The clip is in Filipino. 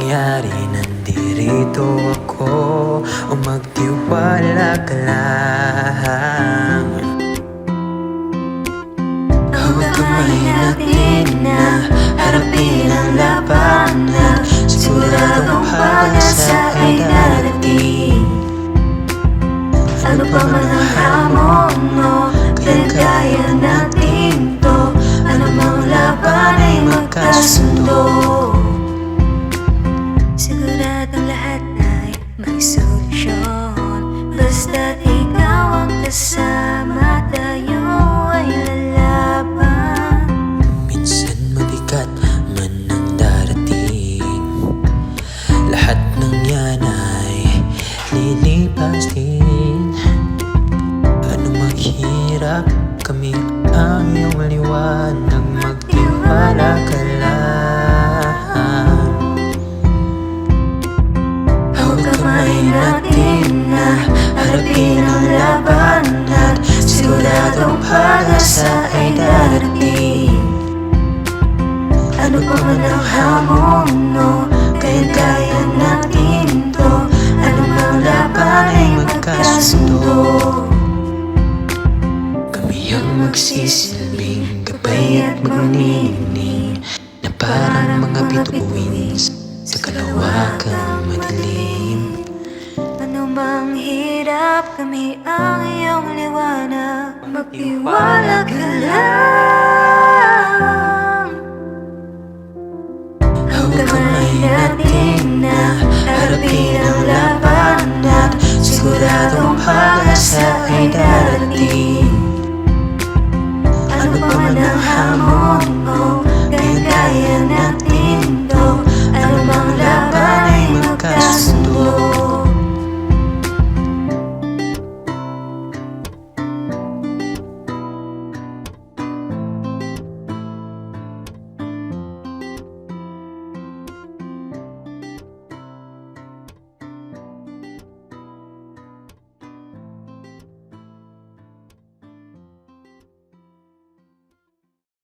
mangyari, nandirito ako, o magtiwala ka lang. Hawag kamay natin na harapin ang labanan, siguradong pag-asa ay darating. Ano pa man ang hamon mo, kaya natin to. Anumang laban ay magkasundo. Siguradong lahat ay may solusyon, basta't ikaw ang kasama, tayo ay lalaban. Minsan mabigat man ang darating, lahat ng yan ay lilipas din. Ano maghirap, kami ang iyong liwanag, magtiwala ka lang. Hawag kamay natin na harapin ang labanan, siguradong pag-asa ay darating. Ano pa man ang hamon mo, kaya natin to. Anumang laban ay magkasundo. Kami ang magsisilbing gabay at magniningning, na parang mga bituin sa kalawakan madilim. Anumang hirap, kami ang iyong liwanag, magtiwala ka lang.